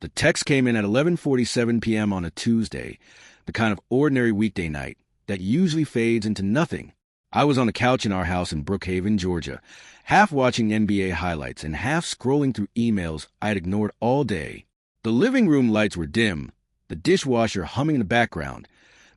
The text came in at 11:47 p.m. on a Tuesday, the kind of ordinary weekday night that usually fades into nothing. I was on the couch in our house in Brookhaven, Georgia, half watching NBA highlights and half scrolling through emails I had ignored all day. The living room lights were dim, the dishwasher humming in the background,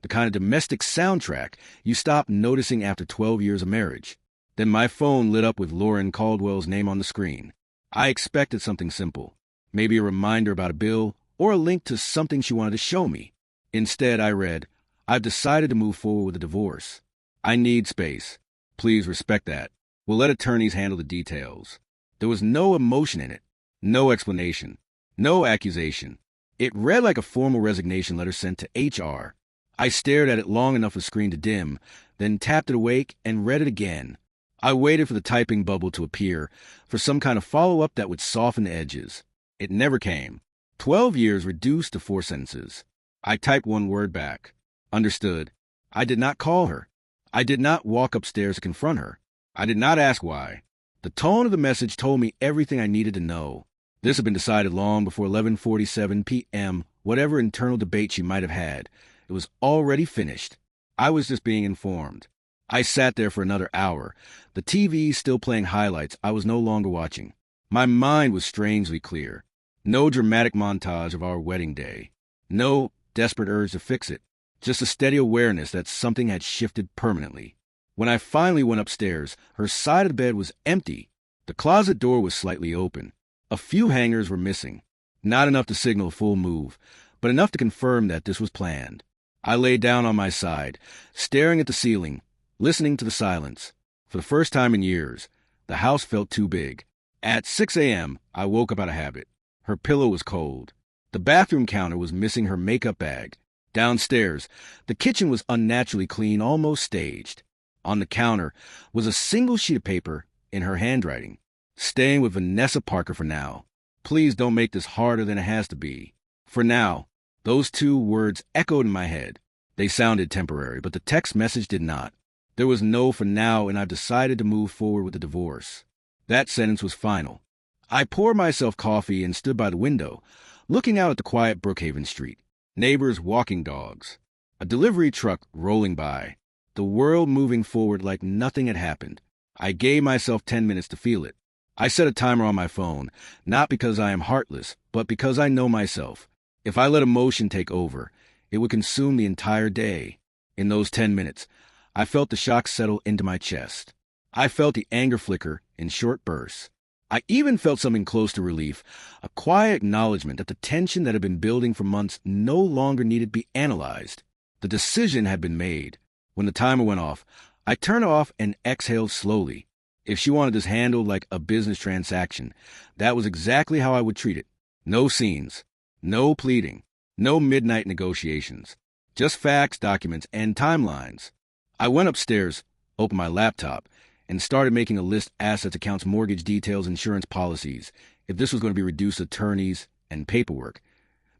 the kind of domestic soundtrack you stop noticing after 12 years of marriage. Then my phone lit up with Lauren Caldwell's name on the screen. I expected something simple, maybe a reminder about a bill or a link to something she wanted to show me. Instead, I read, "I've decided to move forward with a divorce. I need space. Please respect that. We'll let attorneys handle the details." There was no emotion in it, no explanation, no accusation. It read like a formal resignation letter sent to HR. I stared at it long enough for the screen to dim, then tapped it awake and read it again. I waited for the typing bubble to appear, for some kind of follow-up that would soften the edges. It never came. 12 years reduced to 4 sentences. I typed one word back. Understood. I did not call her. I did not walk upstairs to confront her. I did not ask why. The tone of the message told me everything I needed to know. This had been decided long before 11:47 p.m., whatever internal debate she might have had. It was already finished. I was just being informed. I sat there for another hour, the TV still playing highlights I was no longer watching. My mind was strangely clear. No dramatic montage of our wedding day. No desperate urge to fix it. Just a steady awareness that something had shifted permanently. When I finally went upstairs, her side of the bed was empty. The closet door was slightly open. A few hangers were missing. Not enough to signal a full move, but enough to confirm that this was planned. I lay down on my side, staring at the ceiling, listening to the silence. For the first time in years, the house felt too big. At 6 a.m., I woke up out of habit. Her pillow was cold. The bathroom counter was missing her makeup bag. Downstairs, the kitchen was unnaturally clean, almost staged. On the counter was a single sheet of paper in her handwriting. "Staying with Vanessa Parker for now. Please don't make this harder than it has to be." For now, those 2 words echoed in my head. They sounded temporary, but the text message did not. There was no for now, and I've decided to move forward with the divorce. That sentence was final. I poured myself coffee and stood by the window, looking out at the quiet Brookhaven street. Neighbors walking dogs. A delivery truck rolling by. The world moving forward like nothing had happened. I gave myself 10 minutes to feel it. I set a timer on my phone, not because I am heartless, but because I know myself. If I let emotion take over, it would consume the entire day. In those 10 minutes, I felt the shock settle into my chest. I felt the anger flicker in short bursts. I even felt something close to relief, a quiet acknowledgement that the tension that had been building for months no longer needed to be analyzed. The decision had been made. When the timer went off, I turned it off and exhaled slowly. If she wanted this handled like a business transaction, that was exactly how I would treat it. No scenes, no pleading, no midnight negotiations. Just facts, documents, and timelines. I went upstairs, opened my laptop, and started making a list: assets, accounts, mortgage details, insurance policies. If this was going to be reduced to attorneys and paperwork,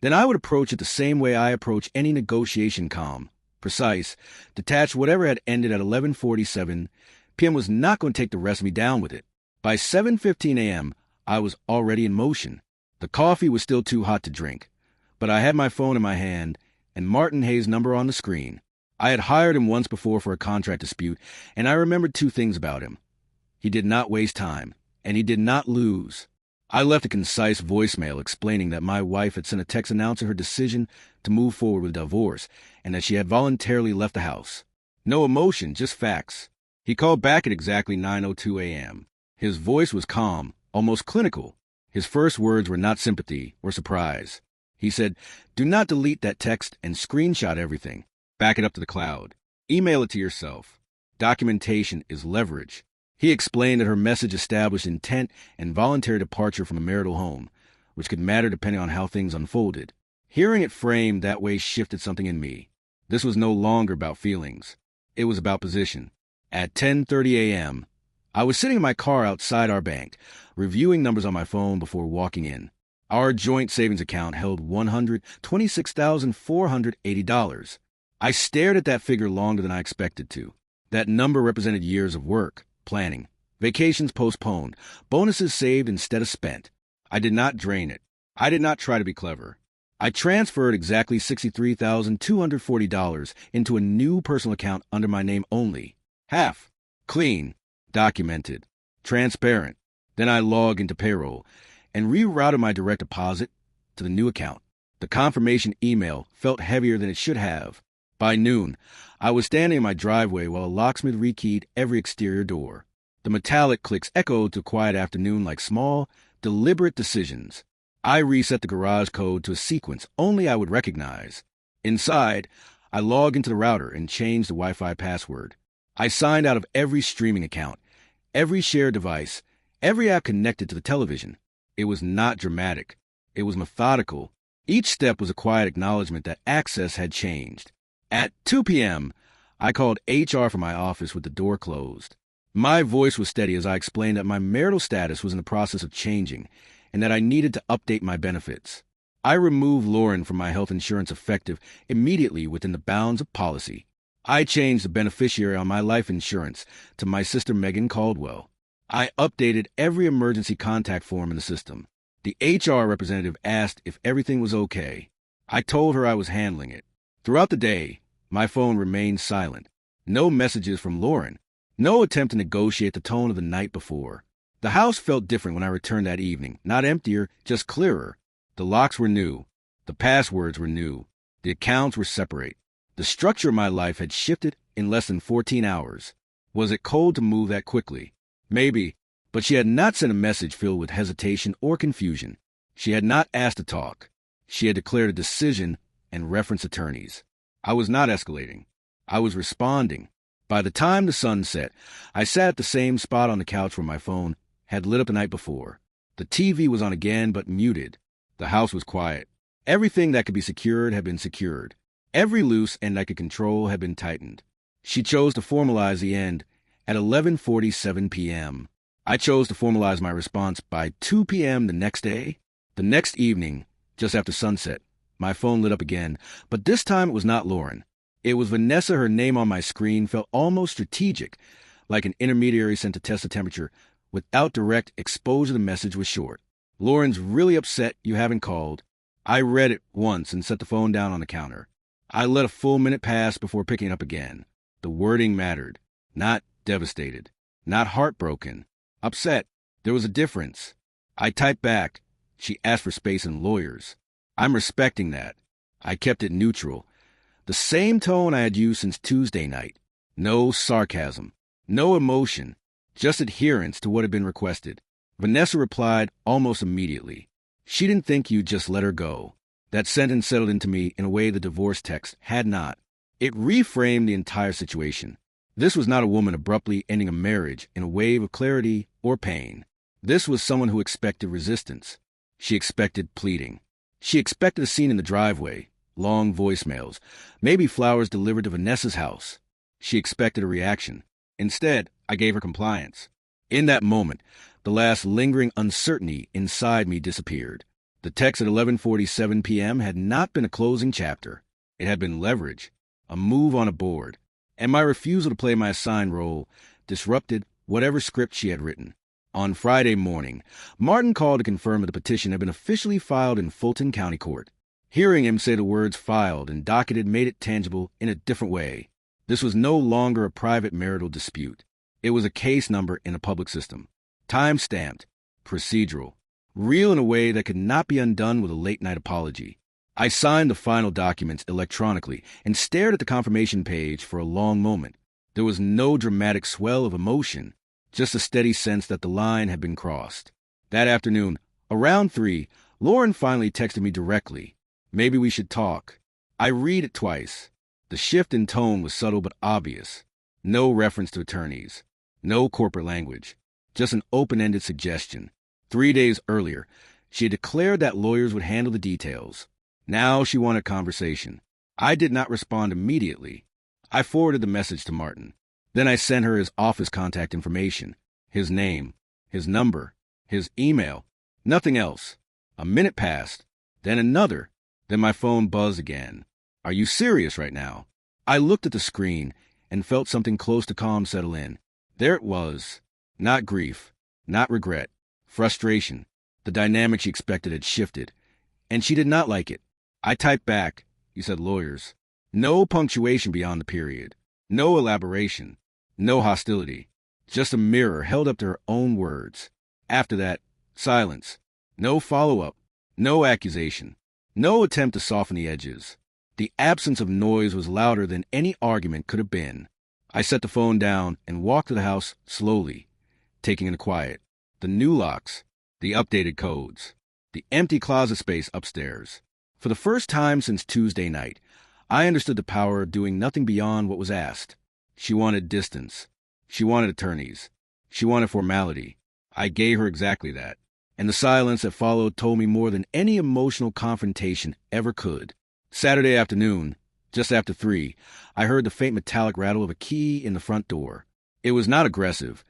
then I would approach it the same way I approach any negotiation: calm, precise, detached. Whatever had ended at 11:47 p.m. was not going to take the rest of me down with it. By 7:15 a.m., I was already in motion. The coffee was still too hot to drink, but I had my phone in my hand and Martin Hayes' number on the screen. I had hired him once before for a contract dispute, and I remembered 2 things about him. He did not waste time, and he did not lose. I left a concise voicemail explaining that my wife had sent a text announcing her decision to move forward with divorce, and that she had voluntarily left the house. No emotion, just facts. He called back at exactly 9:02 a.m. His voice was calm, almost clinical. His first words were not sympathy or surprise. He said, "Do not delete that text and screenshot everything. Back it up to the cloud. Email it to yourself. Documentation is leverage." He explained that her message established intent and voluntary departure from a marital home, which could matter depending on how things unfolded. Hearing it framed that way shifted something in me. This was no longer about feelings. It was about position. At 10:30 a.m., I was sitting in my car outside our bank, reviewing numbers on my phone before walking in. Our joint savings account held $126,480. I stared at that figure longer than I expected to. That number represented years of work, planning, vacations postponed, bonuses saved instead of spent. I did not drain it. I did not try to be clever. I transferred exactly $63,240 into a new personal account under my name only. Half. Clean. Documented. Transparent. Then I logged into payroll and rerouted my direct deposit to the new account. The confirmation email felt heavier than it should have. By noon, I was standing in my driveway while a locksmith rekeyed every exterior door. The metallic clicks echoed to a quiet afternoon like small, deliberate decisions. I reset the garage code to a sequence only I would recognize. Inside, I logged into the router and changed the Wi-Fi password. I signed out of every streaming account, every shared device, every app connected to the television. It was not dramatic. It was methodical. Each step was a quiet acknowledgement that access had changed. At 2 p.m., I called HR from my office with the door closed. My voice was steady as I explained that my marital status was in the process of changing and that I needed to update my benefits. I removed Lauren from my health insurance effective immediately within the bounds of policy. I changed the beneficiary on my life insurance to my sister Megan Caldwell. I updated every emergency contact form in the system. The HR representative asked if everything was okay. I told her I was handling it. Throughout the day, my phone remained silent. No messages from Lauren. No attempt to negotiate the tone of the night before. The house felt different when I returned that evening. Not emptier, just clearer. The locks were new. The passwords were new. The accounts were separate. The structure of my life had shifted in less than 14 hours. Was it cold to move that quickly? Maybe, but she had not sent a message filled with hesitation or confusion. She had not asked to talk. She had declared a decision and referenced attorneys. I was not escalating. I was responding. By the time the sun set, I sat at the same spot on the couch where my phone had lit up the night before. The TV was on again, but muted. The house was quiet. Everything that could be secured had been secured. Every loose end I could control had been tightened. She chose to formalize the end at 11:47 p.m. I chose to formalize my response by 2 p.m. the next day. The next evening, just after sunset, my phone lit up again, but this time it was not Lauren. It was Vanessa. Her name on my screen felt almost strategic, like an intermediary sent to test the temperature. Without direct exposure, the message was short. Lauren's really upset you haven't called. I read it once and set the phone down on the counter. I let a full minute pass before picking it up again. The wording mattered. Not devastated. Not heartbroken. Upset. There was a difference. I typed back. She asked for space and lawyers. I'm respecting that. I kept it neutral. The same tone I had used since Tuesday night. No sarcasm. No emotion. Just adherence to what had been requested. Vanessa replied almost immediately. She didn't think you'd just let her go. That sentence settled into me in a way the divorce text had not. It reframed the entire situation. This was not a woman abruptly ending a marriage in a wave of clarity or pain. This was someone who expected resistance. She expected pleading. She expected a scene in the driveway, long voicemails, maybe flowers delivered to Vanessa's house. She expected a reaction. Instead, I gave her compliance. In that moment, the last lingering uncertainty inside me disappeared. The text at 11:47 p.m. had not been a closing chapter. It had been leverage, a move on a board, and my refusal to play my assigned role disrupted whatever script she had written. On Friday morning, Martin called to confirm that the petition had been officially filed in Fulton County Court. Hearing him say the words filed and docketed made it tangible in a different way. This was no longer a private marital dispute. It was a case number in a public system. Time-stamped, procedural, real in a way that could not be undone with a late-night apology. I signed the final documents electronically and stared at the confirmation page for a long moment. There was no dramatic swell of emotion, just a steady sense that the line had been crossed. That afternoon, around 3, Lauren finally texted me directly. Maybe we should talk. I read it twice. The shift in tone was subtle but obvious. No reference to attorneys. No corporate language. Just an open-ended suggestion. 3 days earlier, she had declared that lawyers would handle the details. Now she wanted conversation. I did not respond immediately. I forwarded the message to Martin. Then I sent her his office contact information, his name, his number, his email. Nothing else. A minute passed. Then another. Then my phone buzzed again. Are you serious right now? I looked at the screen and felt something close to calm settle in. There it was. Not grief. Not regret. Frustration. The dynamic she expected had shifted. And she did not like it. I typed back, "You said lawyers." No punctuation beyond the period. No elaboration. No hostility. Just a mirror held up to her own words. After that, silence. No follow-up. No accusation. No attempt to soften the edges. The absence of noise was louder than any argument could have been. I set the phone down and walked to the house slowly, taking in the quiet. The new locks. The updated codes. The empty closet space upstairs. For the first time since Tuesday night, I understood the power of doing nothing beyond what was asked. She wanted distance. She wanted attorneys. She wanted formality. I gave her exactly that. And the silence that followed told me more than any emotional confrontation ever could. Saturday afternoon, just after 3, I heard the faint metallic rattle of a key in the front door. It was not aggressive,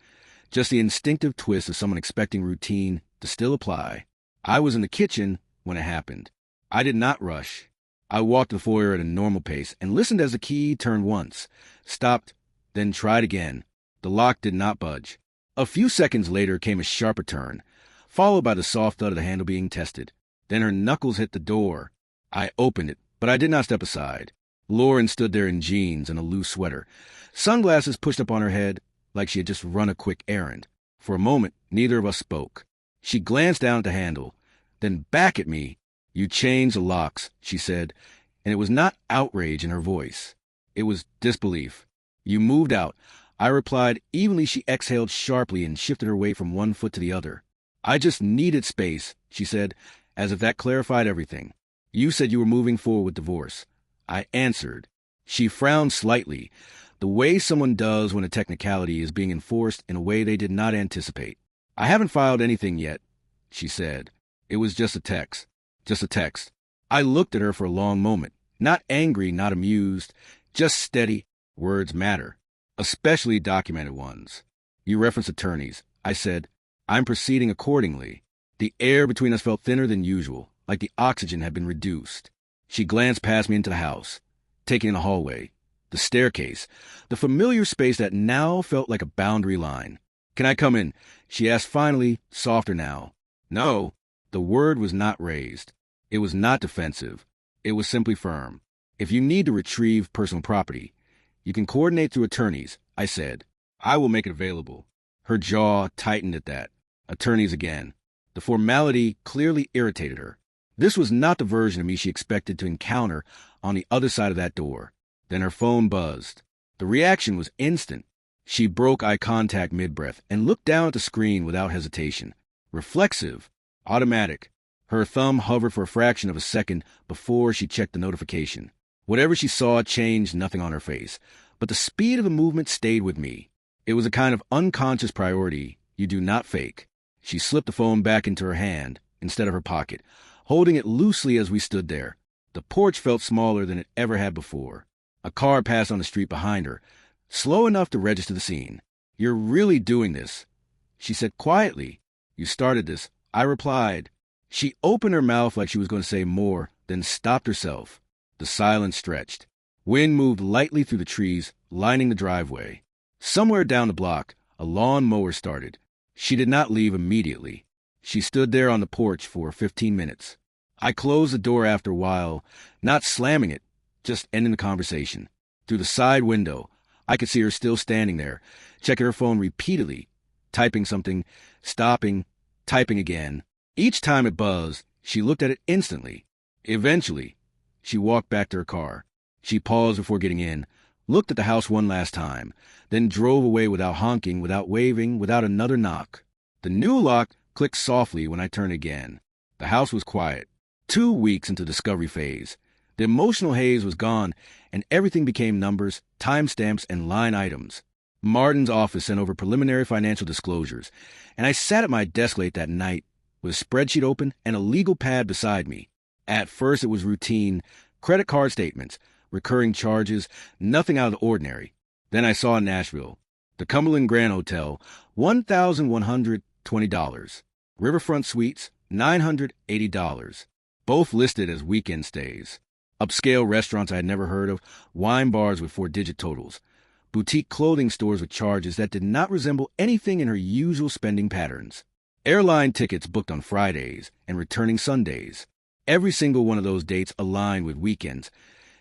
just the instinctive twist of someone expecting routine to still apply. I was in the kitchen when it happened. I did not rush. I walked the foyer at a normal pace and listened as the key turned once, stopped, then tried again. The lock did not budge. A few seconds later came a sharper turn, followed by the soft thud of the handle being tested. Then her knuckles hit the door. I opened it, but I did not step aside. Lauren stood there in jeans and a loose sweater, sunglasses pushed up on her head like she had just run a quick errand. For a moment, neither of us spoke. She glanced down at the handle, then back at me. "You changed the locks," she said, and it was not outrage in her voice. It was disbelief. "You moved out," I replied evenly. She exhaled sharply and shifted her weight from one foot to the other. "I just needed space," she said, as if that clarified everything. "You said you were moving forward with divorce." I answered. She frowned slightly, the way someone does when a technicality is being enforced in a way they did not anticipate. "I haven't filed anything yet," she said. "It was just a text. Just a text." I looked at her for a long moment, not angry, not amused, just steady. Words matter, especially documented ones. "You reference attorneys," I said. "I'm proceeding accordingly." The air between us felt thinner than usual, like the oxygen had been reduced. She glanced past me into the house, taking in the hallway, the staircase, the familiar space that now felt like a boundary line. "Can I come in?" she asked finally, softer now. "No." The word was not raised. It was not defensive. It was simply firm. "If you need to retrieve personal property, you can coordinate through attorneys," I said. "I will make it available." Her jaw tightened at that. Attorneys again. The formality clearly irritated her. This was not the version of me she expected to encounter on the other side of that door. Then her phone buzzed. The reaction was instant. She broke eye contact mid-breath and looked down at the screen without hesitation. Reflexive. Automatic. Her thumb hovered for a fraction of a second before she checked the notification. Whatever she saw changed nothing on her face, but the speed of the movement stayed with me. It was a kind of unconscious priority you do not fake. She slipped the phone back into her hand instead of her pocket, holding it loosely as we stood there. The porch felt smaller than it ever had before. A car passed on the street behind her, slow enough to register the scene. "You're really doing this," she said quietly. "You started this," I replied. She opened her mouth like she was going to say more, then stopped herself. The silence stretched. Wind moved lightly through the trees, lining the driveway. Somewhere down the block, a lawn mower started. She did not leave immediately. She stood there on the porch for 15 minutes. I closed the door after a while, not slamming it, just ending the conversation. Through the side window, I could see her still standing there, checking her phone repeatedly, typing something, stopping, typing again. Each time it buzzed, she looked at it instantly. Eventually, she walked back to her car. She paused before getting in, looked at the house one last time, then drove away without honking, without waving, without another knock. The new lock clicked softly when I turned again. The house was quiet. 2 weeks into the discovery phase. The emotional haze was gone, and everything became numbers, timestamps, and line items. Martin's office sent over preliminary financial disclosures, and I sat at my desk late that night with a spreadsheet open and a legal pad beside me. At first it was routine, credit card statements, recurring charges, nothing out of the ordinary. Then I saw Nashville. The Cumberland Grand Hotel, $1,120. Riverfront Suites, $980. Both listed as weekend stays. Upscale restaurants I had never heard of, wine bars with 4-digit totals. Boutique clothing stores with charges that did not resemble anything in her usual spending patterns. Airline tickets booked on Fridays and returning Sundays. Every single one of those dates aligned with weekends.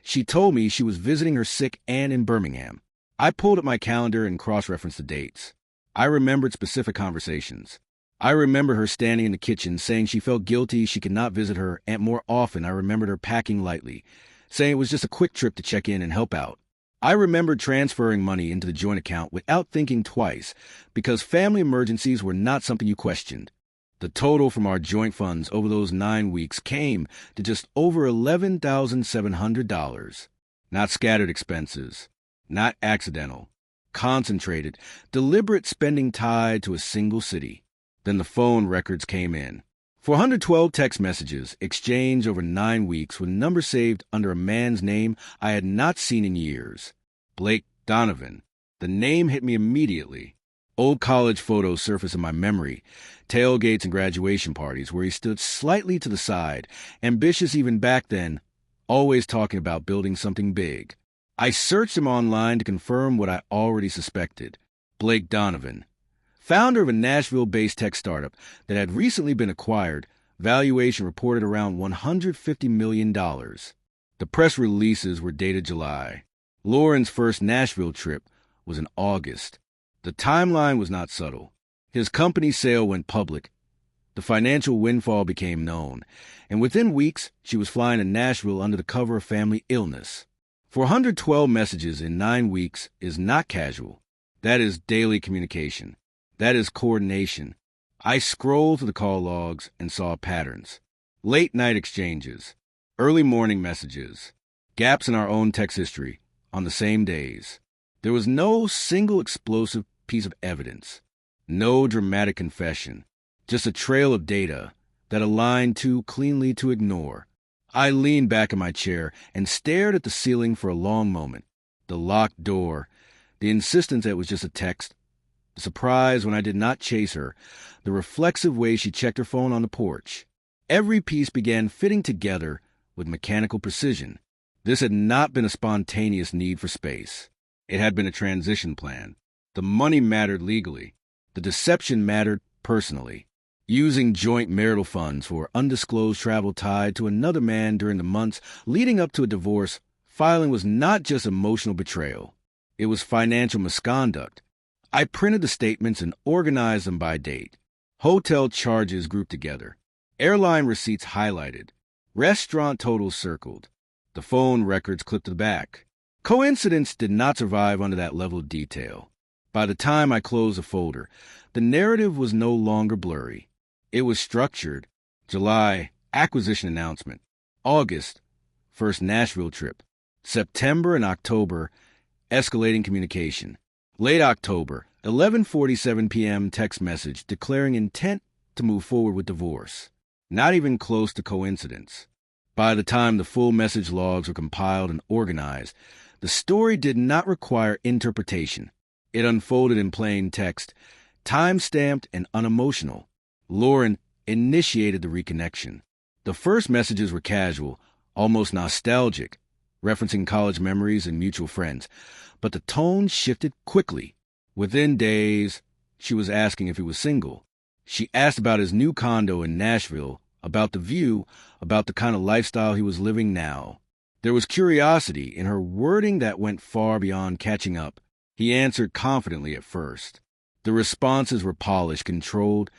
She told me she was visiting her sick aunt in Birmingham. I pulled up my calendar and cross-referenced the dates. I remembered specific conversations. I remember her standing in the kitchen saying she felt guilty she could not visit her aunt more often. I remembered her packing lightly, saying it was just a quick trip to check in and help out. I remembered transferring money into the joint account without thinking twice, because family emergencies were not something you questioned. The total from our joint funds over those 9 weeks came to just over $11,700. Not scattered expenses, not accidental, concentrated, deliberate spending tied to a single city. Then the phone records came in. 412 text messages exchanged over 9 weeks with numbers saved under a man's name I had not seen in years. Blake Donovan. The name hit me immediately. Old college photos surfaced in my memory. Tailgates and graduation parties where he stood slightly to the side, ambitious even back then, always talking about building something big. I searched him online to confirm what I already suspected. Blake Donovan, founder of a Nashville-based tech startup that had recently been acquired, valuation reported around $150 million. The press releases were dated July. Lauren's first Nashville trip was in August. The timeline was not subtle. His company's sale went public. The financial windfall became known, and within weeks, she was flying to Nashville under the cover of family illness. 412 messages in 9 weeks is not casual. That is daily communication. That is coordination. I scrolled through the call logs and saw patterns. Late-night exchanges, early morning messages, gaps in our own text history on the same days. There was no single explosive piece of evidence, no dramatic confession, just a trail of data that aligned too cleanly to ignore. I leaned back in my chair and stared at the ceiling for a long moment. The locked door, the insistence that it was just a text, the surprise when I did not chase her, the reflexive way she checked her phone on the porch. Every piece began fitting together with mechanical precision. This had not been a spontaneous need for space. It had been a transition plan. The money mattered legally. The deception mattered personally. Using joint marital funds for undisclosed travel tied to another man during the months leading up to a divorce, filing was not just emotional betrayal. It was financial misconduct. I printed the statements and organized them by date. Hotel charges grouped together. Airline receipts highlighted. Restaurant totals circled. The phone records clipped to the back. Coincidence did not survive under that level of detail. By the time I closed the folder, the narrative was no longer blurry. It was structured. July, acquisition announcement. August, first Nashville trip. September and October, escalating communication. Late October, 11:47 p.m. text message declaring intent to move forward with divorce. Not even close to coincidence. By the time the full message logs were compiled and organized, the story did not require interpretation. It unfolded in plain text, time-stamped and unemotional. Lauren initiated the reconnection. The first messages were casual, almost nostalgic, referencing college memories and mutual friends. But the tone shifted quickly. Within days, she was asking if he was single. She asked about his new condo in Nashville, about the view, about the kind of lifestyle he was living now. There was curiosity in her wording that went far beyond catching up. He answered confidently at first. The responses were polished, controlled,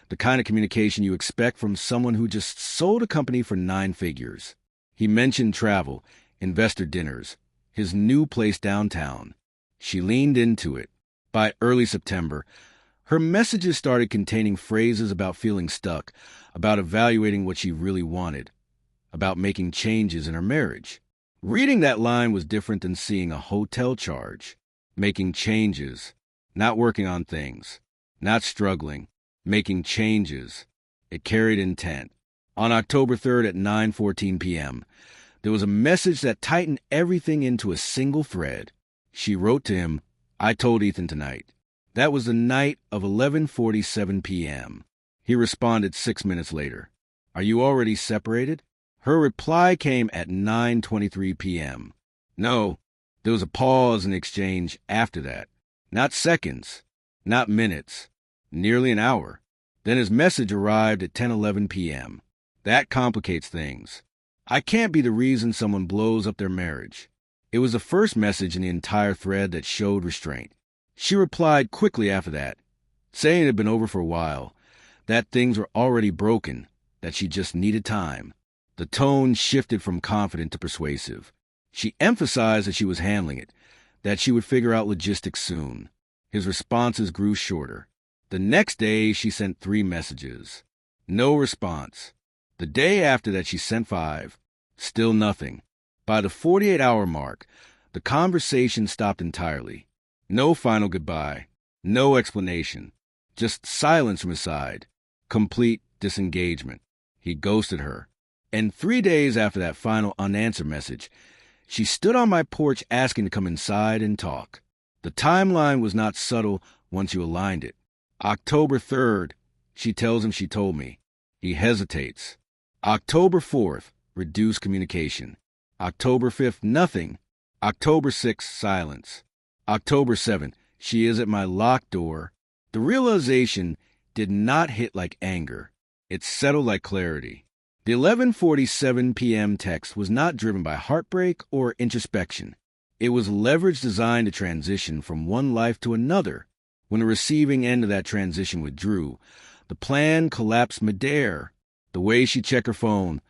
the kind of communication you expect from someone who just sold a company for 9 figures. He mentioned travel, investor dinners, his new place downtown. She leaned into it. By early September, her messages started containing phrases about feeling stuck, about evaluating what she really wanted, about making changes in her marriage. Reading that line was different than seeing a hotel charge. Making changes, not working on things, not struggling, making changes. It carried intent. On October 3rd at 9:14 p.m., there was a message that tightened everything into a single thread. She wrote to him, "I told Ethan tonight." That was the night of 11:47 p.m. He responded 6 minutes later. "Are you already separated?" Her reply came at 9:23 p.m. No, there was a pause in the exchange after that. Not seconds, not minutes, nearly an hour. Then his message arrived at 10:11 p.m. That complicates things. I can't be the reason someone blows up their marriage. It was the first message in the entire thread that showed restraint. She replied quickly after that, saying it had been over for a while, that things were already broken, that she just needed time. The tone shifted from confident to persuasive. She emphasized that she was handling it, that she would figure out logistics soon. His responses grew shorter. The next day, she sent 3 messages. No response. The day after that, she sent 5. Still nothing. By the 48-hour mark, the conversation stopped entirely. No final goodbye. No explanation. Just silence from his side. Complete disengagement. He ghosted her. And 3 days after that final unanswered message, she stood on my porch asking to come inside and talk. The timeline was not subtle once you aligned it. October 3rd, she tells him she told me. He hesitates. October 4th, reduced communication. October 5th, nothing. October 6th, silence. October 7th, she is at my locked door. The realization did not hit like anger. It settled like clarity. The 11:47 p.m. text was not driven by heartbreak or introspection. It was leverage designed to transition from one life to another. When the receiving end of that transition withdrew, the plan collapsed midair. The way she checked her phone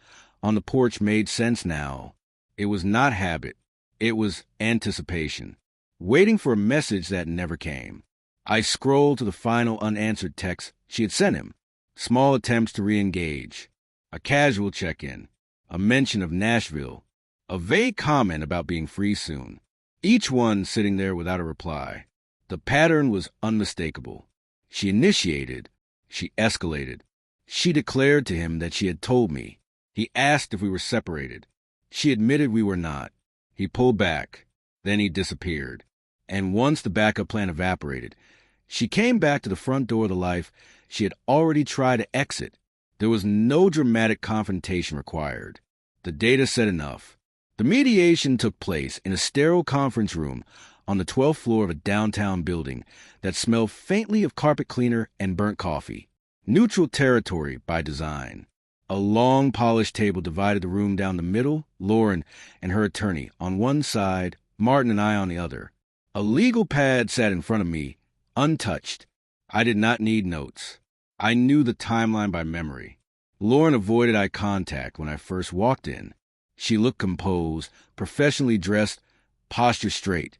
on the porch made sense now. It was not habit. It was anticipation. Waiting for a message that never came. I scrolled to the final unanswered text she had sent him. Small attempts to re-engage. A casual check-in. A mention of Nashville. A vague comment about being free soon. Each one sitting there without a reply. The pattern was unmistakable. She initiated. She escalated. She declared to him that she had told me. He asked if we were separated. She admitted we were not. He pulled back. Then he disappeared. And once the backup plan evaporated, she came back to the front door of the life she had already tried to exit. There was no dramatic confrontation required. The data said enough. The mediation took place in a sterile conference room on the 12th floor of a downtown building that smelled faintly of carpet cleaner and burnt coffee. Neutral territory by design. A long, polished table divided the room down the middle, Lauren and her attorney on one side, Martin and I on the other. A legal pad sat in front of me, untouched. I did not need notes. I knew the timeline by memory. Lauren avoided eye contact when I first walked in. She looked composed, professionally dressed, posture straight,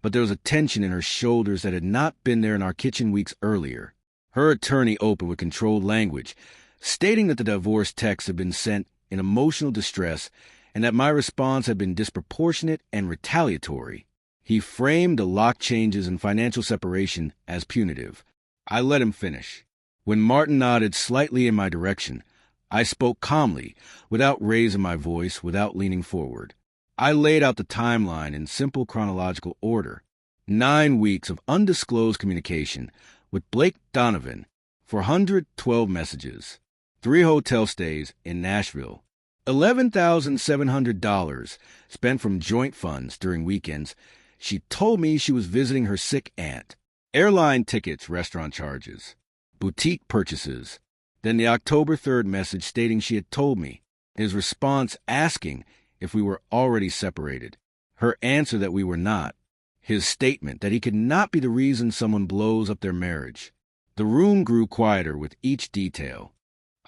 but there was a tension in her shoulders that had not been there in our kitchen weeks earlier. Her attorney opened with controlled language, stating that the divorce text had been sent in emotional distress and that my response had been disproportionate and retaliatory. He framed the lock changes and financial separation as punitive. I let him finish. When Martin nodded slightly in my direction, I spoke calmly, without raising my voice, without leaning forward. I laid out the timeline in simple chronological order. 9 weeks of undisclosed communication with Blake Donovan, 412 messages, 3 hotel stays in Nashville, $11,700 spent from joint funds during weekends. She told me she was visiting her sick aunt. Airline tickets, restaurant charges, boutique purchases. Then the October 3rd message stating she had told me. His response asking if we were already separated. Her answer that we were not. His statement that he could not be the reason someone blows up their marriage. The room grew quieter with each detail.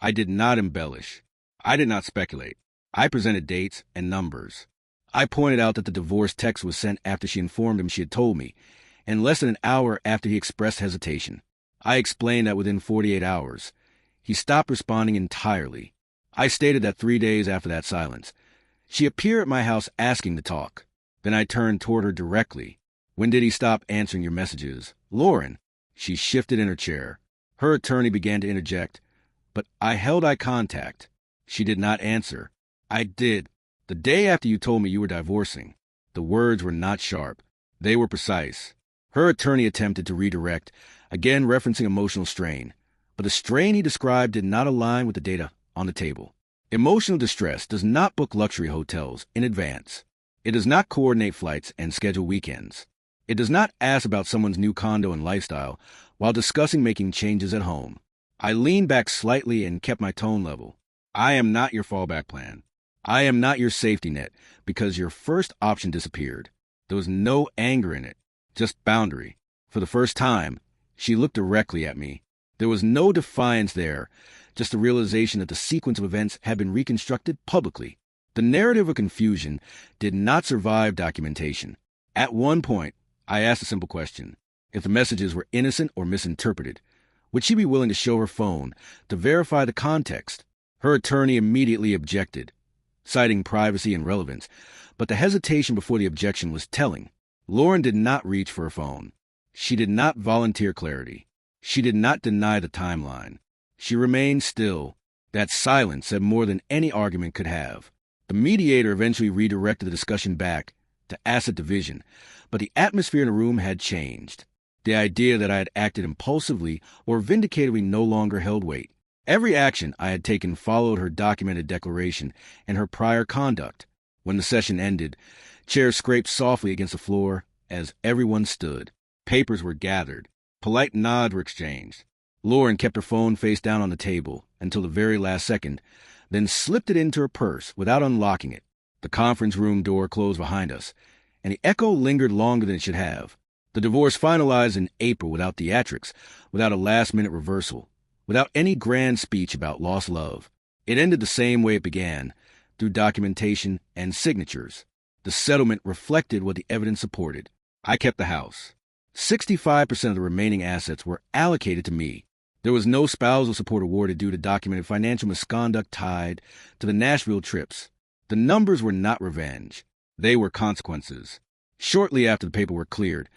I did not embellish. I did not speculate. I presented dates and numbers. I pointed out that the divorce text was sent after she informed him she had told me, and less than an hour after he expressed hesitation. I explained that within 48 hours, he stopped responding entirely. I stated that 3 days after that silence, she appeared at my house asking to talk. Then I turned toward her directly. When did he stop answering your messages? Lauren. She shifted in her chair. Her attorney began to interject, but I held eye contact. She did not answer. I did. The day after you told me you were divorcing. The words were not sharp. They were precise. Her attorney attempted to redirect, again referencing emotional strain. But the strain he described did not align with the data on the table. Emotional distress does not book luxury hotels in advance. It does not coordinate flights and schedule weekends. It does not ask about someone's new condo and lifestyle while discussing making changes at home. I leaned back slightly and kept my tone level. I am not your fallback plan. I am not your safety net because your first option disappeared. There was no anger in it, just boundary. For the first time, she looked directly at me. There was no defiance there, just the realization that the sequence of events had been reconstructed publicly. The narrative of confusion did not survive documentation. At one point, I asked a simple question. If the messages were innocent or misinterpreted, would she be willing to show her phone to verify the context? Her attorney immediately objected, citing privacy and relevance, but the hesitation before the objection was telling. Lauren did not reach for her phone. She did not volunteer clarity. She did not deny the timeline. She remained still. That silence said more than any argument could have. The mediator eventually redirected the discussion back to asset division, but the atmosphere in the room had changed. The idea that I had acted impulsively or vindicatedly no longer held weight. Every action I had taken followed her documented declaration and her prior conduct. When the session ended, chairs scraped softly against the floor as everyone stood. Papers were gathered. Polite nods were exchanged. Lauren kept her phone face down on the table until the very last second, then slipped it into her purse without unlocking it. The conference room door closed behind us, and the echo lingered longer than it should have. The divorce finalized in April without theatrics, without a last-minute reversal, without any grand speech about lost love. It ended the same way it began, through documentation and signatures. The settlement reflected what the evidence supported. I kept the house. 65% of the remaining assets were allocated to me. There was no spousal support awarded due to documented financial misconduct tied to the Nashville trips. The numbers were not revenge. They were consequences. Shortly after the paperwork cleared,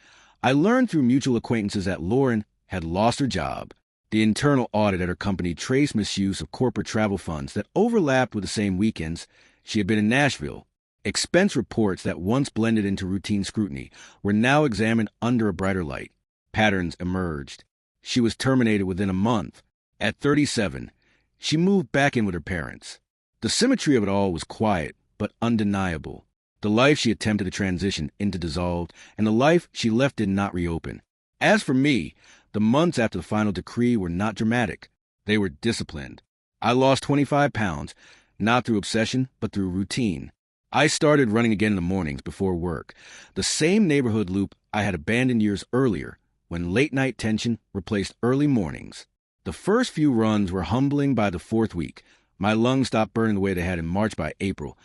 I learned through mutual acquaintances that Lauren had lost her job. The internal audit at her company traced misuse of corporate travel funds that overlapped with the same weekends she had been in Nashville. Expense reports that once blended into routine scrutiny were now examined under a brighter light. Patterns emerged. She was terminated within a month. At 37, she moved back in with her parents. The symmetry of it all was quiet, but undeniable. The life she attempted to transition into dissolved, and the life she left did not reopen. As for me, the months after the final decree were not dramatic. They were disciplined. I lost 25 pounds, not through obsession, but through routine. I started running again in the mornings before work, the same neighborhood loop I had abandoned years earlier, when late-night tension replaced early mornings. The first few runs were humbling by the fourth week. My lungs stopped burning the way they had in March. By April,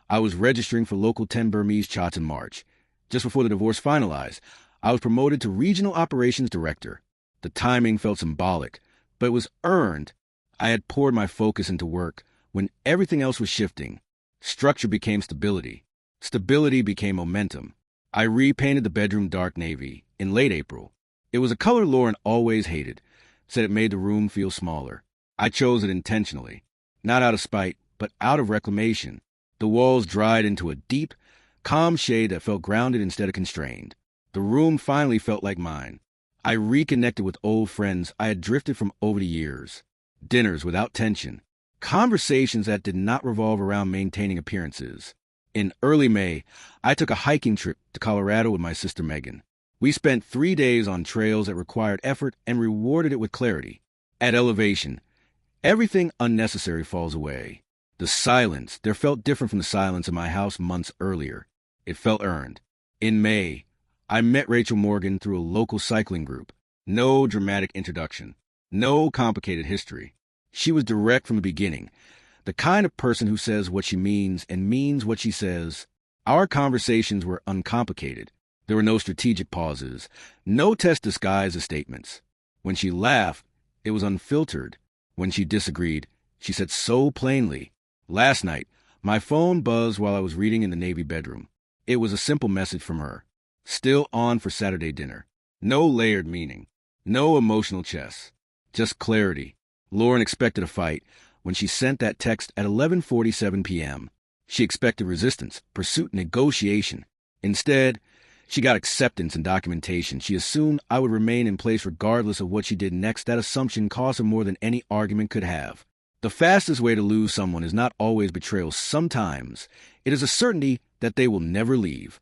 I was registering for local 10 Burmese Chats in March. Just before the divorce finalized, I was promoted to Regional Operations Director. The timing felt symbolic, but it was earned. I had poured my focus into work when everything else was shifting. Structure became stability. Stability became momentum. I repainted the bedroom dark navy in late April. It was a color Lauren always hated, said it made the room feel smaller. I chose it intentionally, not out of spite, but out of reclamation. The walls dried into a deep, calm shade that felt grounded instead of constrained. The room finally felt like mine. I reconnected with old friends I had drifted from over the years. Dinners without tension. Conversations that did not revolve around maintaining appearances. In early May, I took a hiking trip to Colorado with my sister Megan. We spent 3 days on trails that required effort and rewarded it with clarity. At elevation, everything unnecessary falls away. The silence there felt different from the silence in my house months earlier. It felt earned. In May, I met Rachel Morgan through a local cycling group. No dramatic introduction. No complicated history. She was direct from the beginning, the kind of person who says what she means and means what she says. Our conversations were uncomplicated. There were no strategic pauses, no test disguised as statements. When she laughed, it was unfiltered. When she disagreed, she said so plainly. Last night, my phone buzzed while I was reading in the Navy bedroom. It was a simple message from her. Still on for Saturday dinner. No layered meaning. No emotional chess. Just clarity. Lauren expected a fight when she sent that text at 11:47 p.m. She expected resistance, pursuit, negotiation. Instead, she got acceptance and documentation. She assumed I would remain in place regardless of what she did next. That assumption cost her more than any argument could have. The fastest way to lose someone is not always betrayal. Sometimes it is a certainty that they will never leave.